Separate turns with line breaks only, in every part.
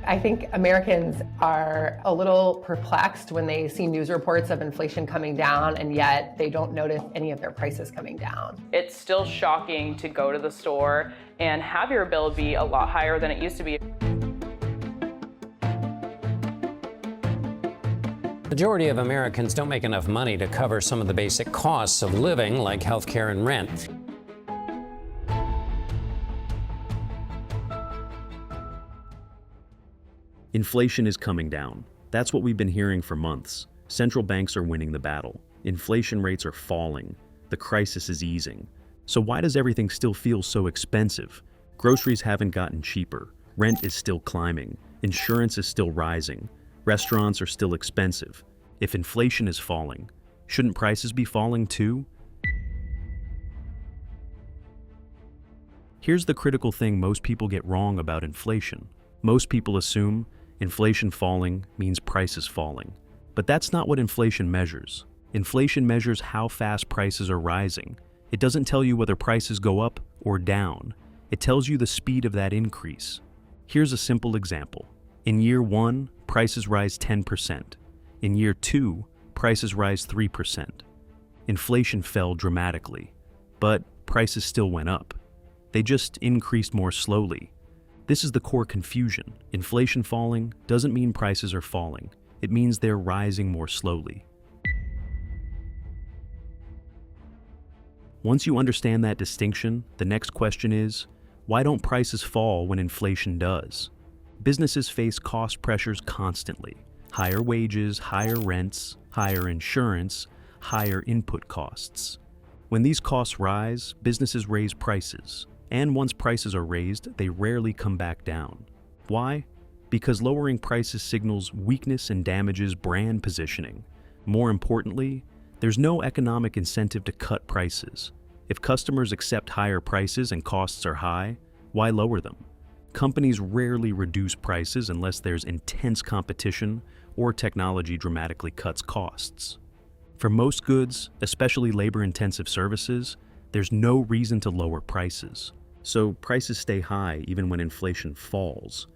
I think Americans are a little perplexed when they see news reports of inflation coming down, and yet they don't notice any of their prices coming down.
It's still shocking to go to the store and have your bill be a lot higher than it used to be.
Majority of Americans don't make enough money to cover some of the basic costs of living, like healthcare and rent.
Inflation is coming down. That's what we've been hearing for months. Central banks are winning the battle. Inflation rates are falling. The crisis is easing. So why does everything still feel so expensive? Groceries haven't gotten cheaper. Rent is still climbing. Insurance is still rising. Restaurants are still expensive. If inflation is falling, shouldn't prices be falling too? Here's the critical thing most people get wrong about inflation. Most people assume inflation falling means prices falling. But that's not what inflation measures. Inflation measures how fast prices are rising. It doesn't tell you whether prices go up or down. It tells you the speed of that increase. Here's a simple example. In year 1, prices rise 10%. In year 2, prices rise 3%. Inflation fell dramatically, but prices still went up. They just increased more slowly. This is the core confusion. Inflation falling doesn't mean prices are falling. It means they're rising more slowly. Once you understand that distinction, the next question is, why don't prices fall when inflation does? Businesses face cost pressures constantly. Higher wages, higher rents, higher insurance, higher input costs. When these costs rise, businesses raise prices. And once prices are raised, they rarely come back down. Why? Because lowering prices signals weakness and damages brand positioning. More importantly, there's no economic incentive to cut prices. If customers accept higher prices and costs are high, why lower them? Companies rarely reduce prices unless there's intense competition or technology dramatically cuts costs. For most goods, especially labor-intensive services, there's no reason to lower prices. So prices stay high even when inflation falls.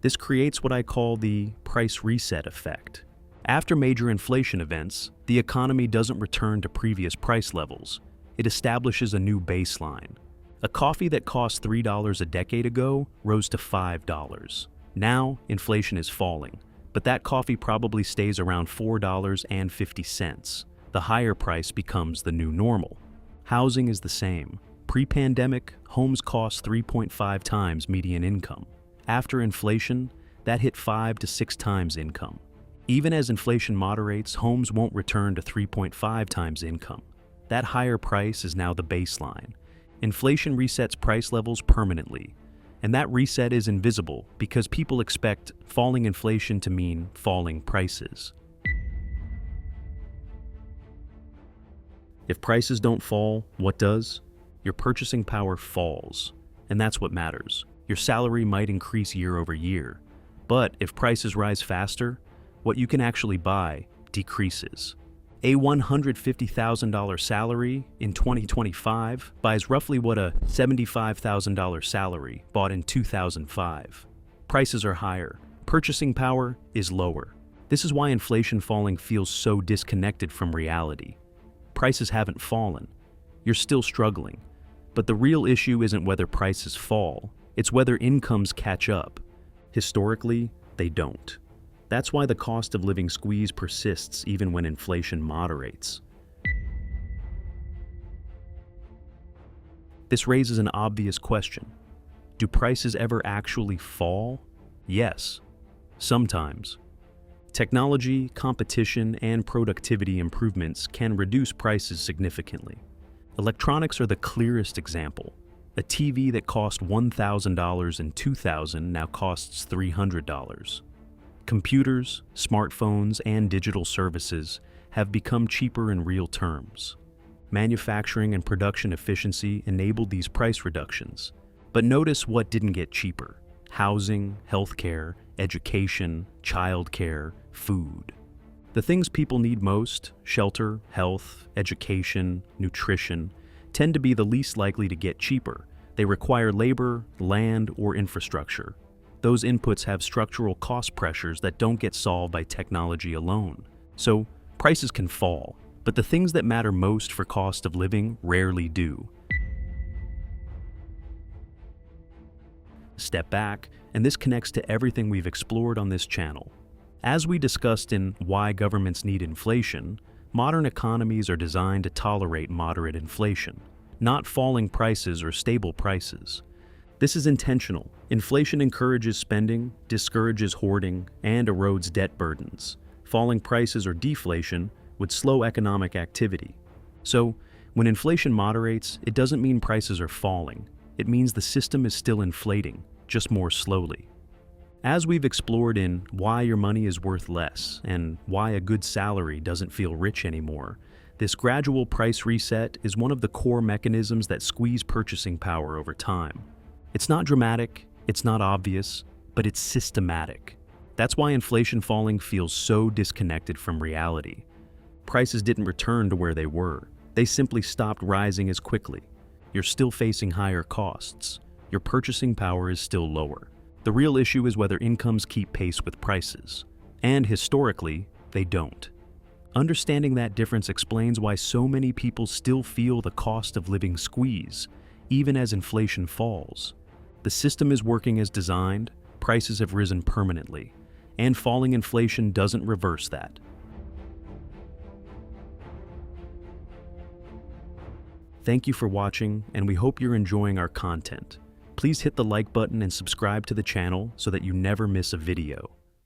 This creates what I call the price reset effect. After major inflation events, the economy doesn't return to previous price levels. It establishes a new baseline. A coffee that cost $3 a decade ago rose to $5. Now, inflation is falling, but that coffee probably stays around $4.50. The higher price becomes the new normal. Housing is the same. Pre-pandemic, homes cost 3.5 times median income. After inflation, that hit 5 to 6 times income. Even as inflation moderates, homes won't return to 3.5 times income. That higher price is now the baseline. Inflation resets price levels permanently, and that reset is invisible because people expect falling inflation to mean falling prices. If prices don't fall, what does? Your purchasing power falls, and that's what matters. Your salary might increase year over year, but if prices rise faster, what you can actually buy decreases. A $150,000 salary in 2025 buys roughly what a $75,000 salary bought in 2005. Prices are higher. Purchasing power is lower. This is why inflation falling feels so disconnected from reality. Prices haven't fallen. You're still struggling. But the real issue isn't whether prices fall, it's whether incomes catch up. Historically, they don't. That's why the cost of living squeeze persists even when inflation moderates. This raises an obvious question. Do prices ever actually fall? Yes, sometimes. Technology, competition, and productivity improvements can reduce prices significantly. Electronics are the clearest example. A TV that cost $1,000 in 2000 now costs $300. Computers, smartphones, and digital services have become cheaper in real terms. Manufacturing and production efficiency enabled these price reductions. But notice what didn't get cheaper: housing, healthcare, education, childcare, food. The things people need most, shelter, health, education, nutrition, tend to be the least likely to get cheaper. They require labor, land, or infrastructure. Those inputs have structural cost pressures that don't get solved by technology alone. So, prices can fall, but the things that matter most for cost of living rarely do. Step back, and this connects to everything we've explored on this channel. As we discussed in Why Governments Need Inflation, modern economies are designed to tolerate moderate inflation, not falling prices or stable prices. This is intentional. Inflation encourages spending, discourages hoarding, and erodes debt burdens. Falling prices or deflation would slow economic activity. So, when inflation moderates, it doesn't mean prices are falling. It means the system is still inflating, just more slowly. As we've explored in Why Your Money is Worth Less and Why a Good Salary Doesn't Feel Rich Anymore, this gradual price reset is one of the core mechanisms that squeeze purchasing power over time. It's not dramatic, it's not obvious, but it's systematic. That's why inflation falling feels so disconnected from reality. Prices didn't return to where they were. They simply stopped rising as quickly. You're still facing higher costs. Your purchasing power is still lower. The real issue is whether incomes keep pace with prices. And historically, they don't. Understanding that difference explains why so many people still feel the cost of living squeeze, even as inflation falls. The system is working as designed, prices have risen permanently, and falling inflation doesn't reverse that. Thank you for watching, and we hope you're enjoying our content. Please hit the like button and subscribe to the channel so that you never miss a video.